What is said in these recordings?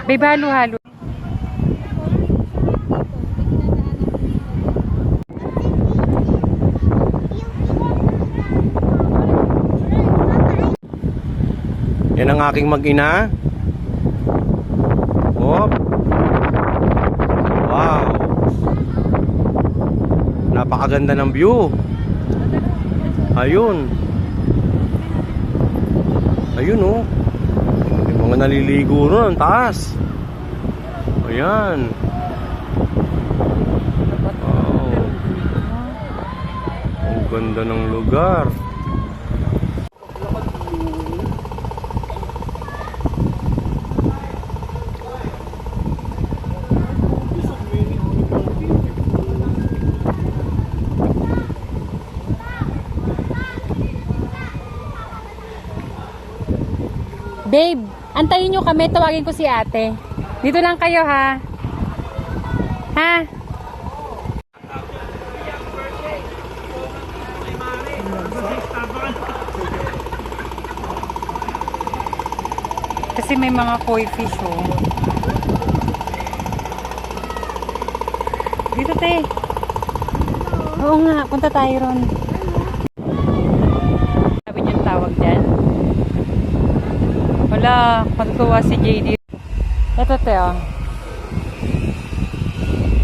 Babe, halo-halo. Yan ang aking mag-ina. Hop. Wow. Napakaganda ng view. Ayun. Ayun oh. May mga naliligo ron, taas. Ayan. Wow. Ang ganda ng lugar. Babe, antayin nyo kami. Tawagin ko si ate. Dito lang kayo ha. Ha? Kasi may mga koi fish oh. Dito te. Oo nga, punta tayo ron. Sabi niyo tawag dyan. Wala, matutuwa si JD. Ito te oh.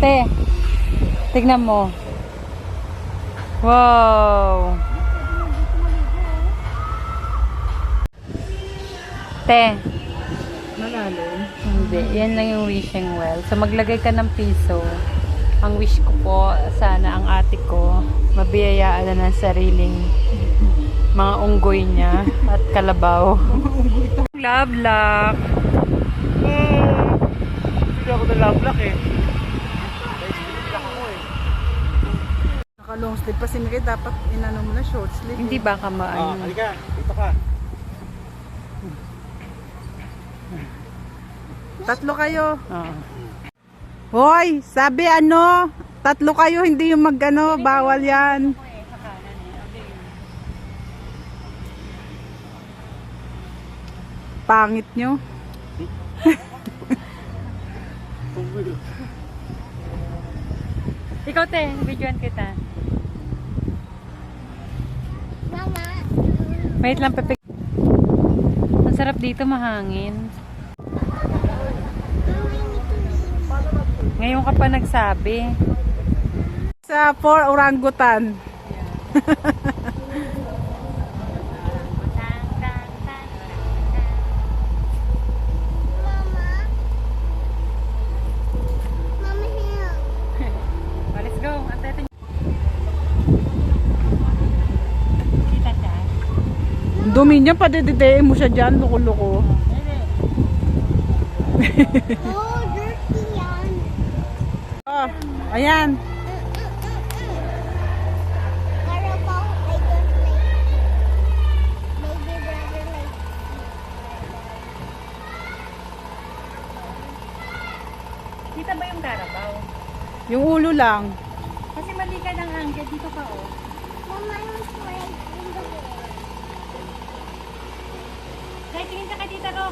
Te, tignan mo. Wow. Te. Malalim. Hindi, yan lang yung wishing well. So maglagay ka ng piso. Ang wish ko po, sana ang ate ko mabiyayaan na ng sariling mga unggoy niya at kalabaw. Love lock. Hindi ako na love lock eh. Naka long sleeve pa si Miguel, dapat inano mo na short sleeve. Hindi ba ka maano? Halika, dito ka. Tatlo kayo. Oo. Hoy, sabi ano, tatlo kayo, hindi yung magano, bawal yan. Pangit nyo. Ikaw te, videoan kita. Mama. Wait lang, Pepe. Ang sarap dito, mahangin. Ngayon ka pa nagsabi. Sa 4 orangutan. Mama here. Let's go. Antay. Kita siya. Dumi niya, padididein mo siya dyan, loko-loko. Oh, dirty yan. Oh, ayan. Carabao, I don't like. Baby brother like. Kita ba yung Carabao? Yung ulo lang. Kasi mali ka ng angle. Dito ka oh. Mama, I was right in the wall. Kaya tingin ka kay Tita Ro.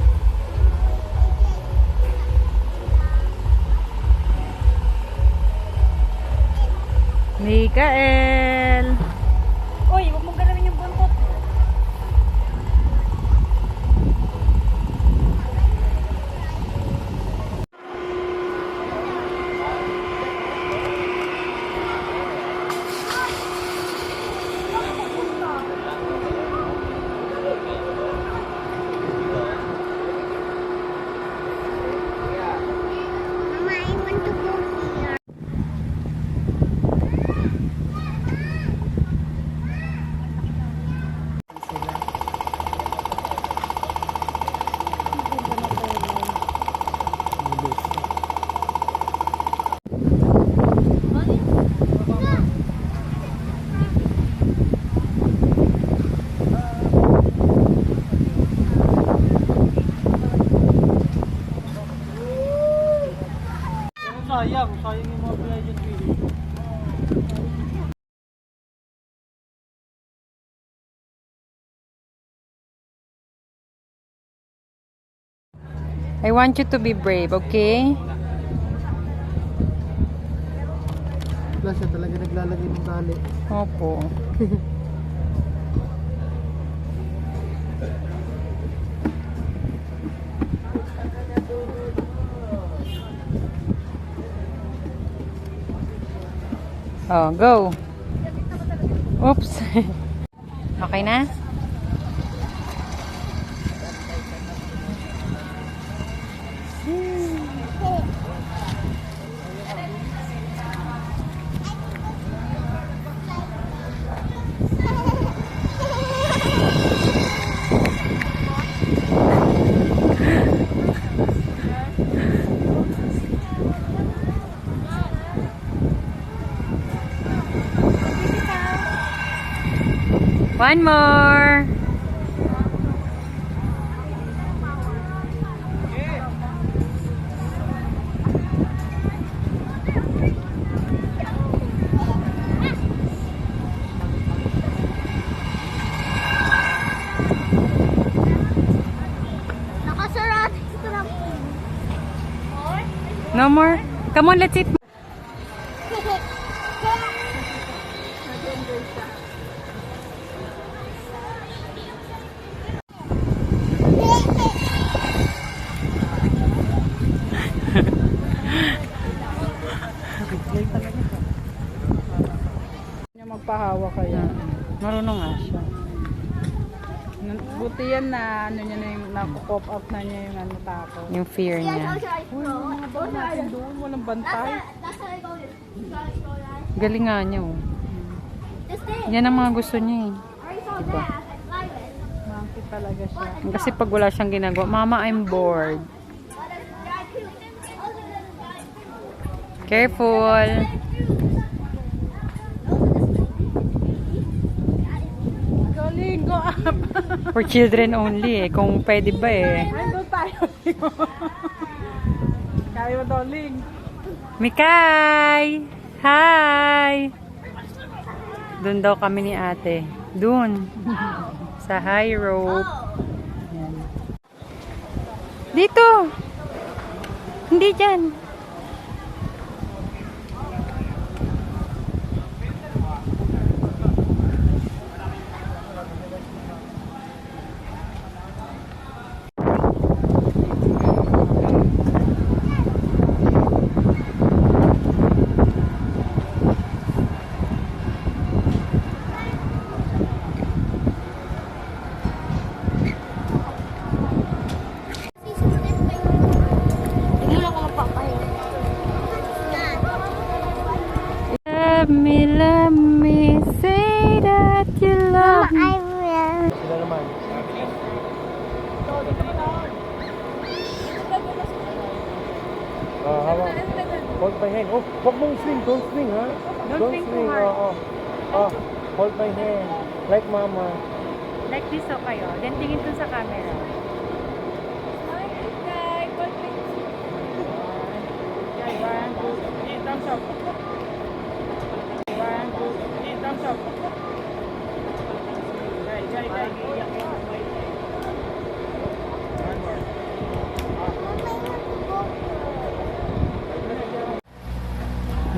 Mikael. Uy, huwag mong galawin yung buntot. Mama, I want to go here. Sayang yung mga players dyan. I want you to be brave, okay? Wala siya talaga naglalagay ng tali. Opo. Oh, go. Oops. Okay na? One more. Nakasarado ito lang. No more? Come on, let's eat. Niya magpahawa kaya. Marunong nga siya. Buti yan na ano niya na yung nakukop up na niya yung ano tapo. Yung fear niya. Uy, mga bang natin doon, walang bantay. That's how I go there. Galing nga niya, oh. Just stay. Yan ang mga gusto niya, eh. I already saw that. I fly it. Monkey talaga siya. Kasi pag wala siyang ginagawa, Mama, I'm bored. Careful. Galing, go up! For children only, eh. Kung pwede ba, eh. Ay, doon tayo. Kaya mo, darling. Mikay! Hi! Doon daw kami ni ate. Doon. Sa high rope. Yan. Dito! Hindi dyan. Tingnan ako mapapahin. Love me, say that you love me. I will. Sila naman. Hawak. Hold my hand. Oh, wag mong swing. Don't swing, ha? Don't swing too hard. Hold my hand. Like mama. Like this, o kayo. Then tingin dun sa camera.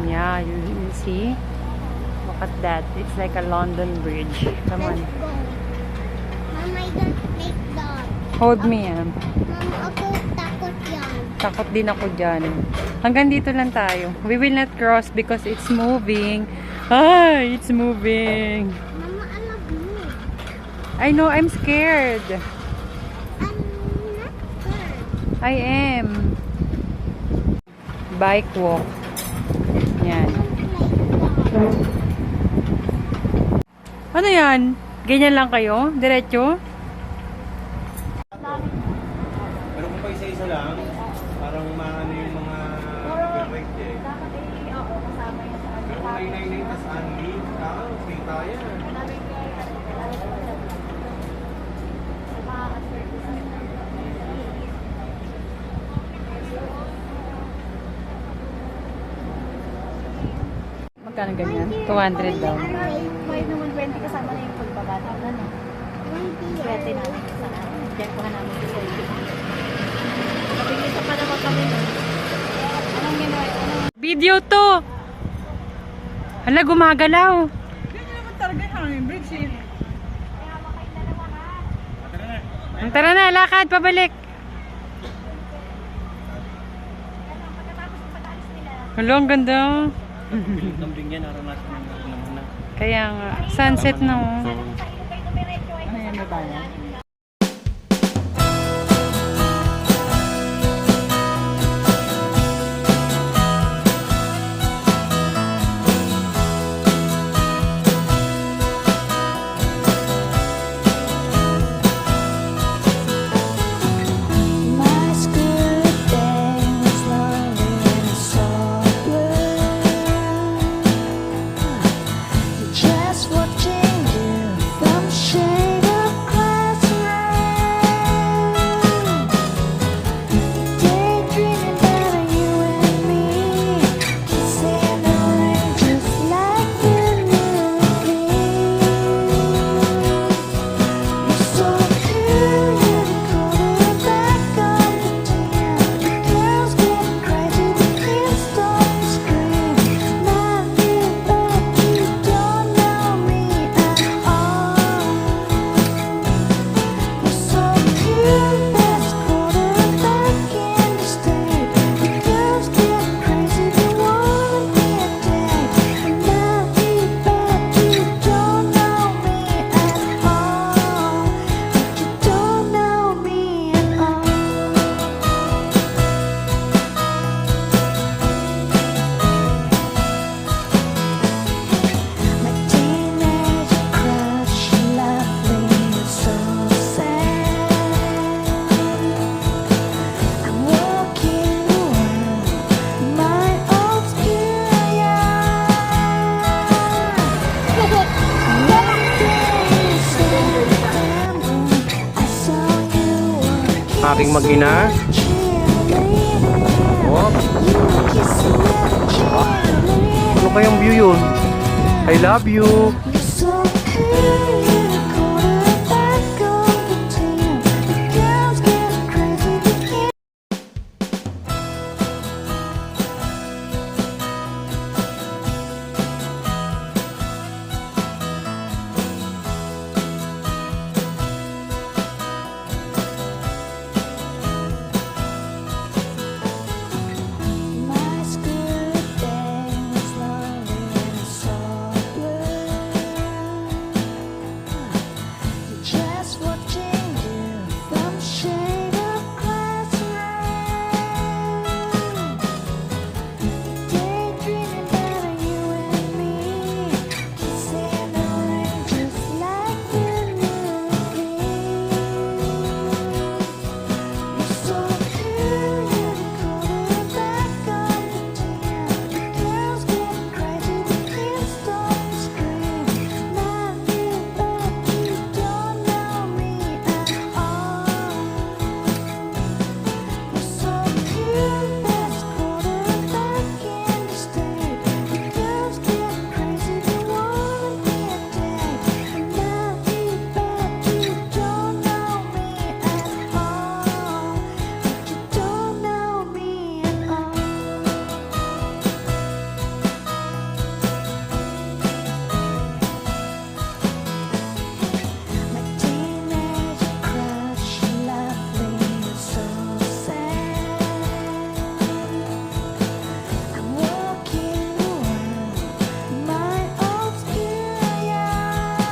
Yeah, you see? Look at that. It's like a London Bridge. Come on. Let's go. Mama, I don't like dog. Hold me, ah. Mama, ako takot yan. Takot din ako dyan. Hanggang dito lang tayo. We will not cross because it's moving. Ah, it's moving. Mama, I love you. I know, I'm scared. I'm not scared. I am. Bike walk. Yan. Ano yan? Ganyan lang kayo? Diretso? Pero kung pa isa-isa lang, parang maano yung mga perfect eh. Pero kung 999 tas Andy, swing tayo. Magkano ganyan? 200 daw. Kahit naman 20 kasama na yung pagbabata na no. 20 namin kasama. Diyan ko namin sa selfie. kami. Anong ginawa? Video to! Hala, gumagalaw. Ganyan naman talaga yung hangin bridge eh. Tara na, lakad, pabalik. Hala, ang ganda. Kambing yan, naranasan ng muna. Kaya nga, sunset na. Ano yan na tayo? My spirit hangs lonely and soft blue. Just watching you from shade of classroom. Daydreaming about you and me, kissing the rain just like the movies. You're so cool, you're the quarterback on the team. The girls get crazy, they can't stop to scream. Love you, but you don't know me at all. You're so cool, best quarterback in the state. The girls get crazy, they wanna be a date. Love you, but you don't know me at all. But you don't know me at all. My teenage crush left me so sad. I'm walking around my old schoolyard. One day in September, I saw you walking Aking mag-ina. cheerleading. Oh, You were kissing little cheerleading. ano kayang view yun? I love you. You're so cool, you're the quarterback of the team. The girls get crazy, they can't. My spirit hangs lonely and soft blue. Just watching you from shade of classroom. Daydreaming about you and me, kissing the rain just like the movies. You're so cool, you're the quarterback on the team. The girls get crazy, they can't stop to scream. Love you, but you don't know me at all. You're so cool, best quarterback in the state. The girls get crazy, they wanna be a date. Love you, but you don't know me at all. But you don't know me at all. My teenage crush left me so sad. I'm walking around my old schoolyard.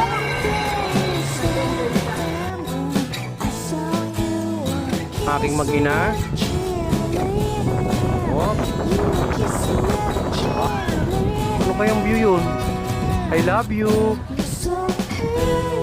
One day in September, I saw you walking Aking mag-ina. cheerleading. Oh, You were kissing little cheerleading. ano kayang view yun? I love you. You're so cool,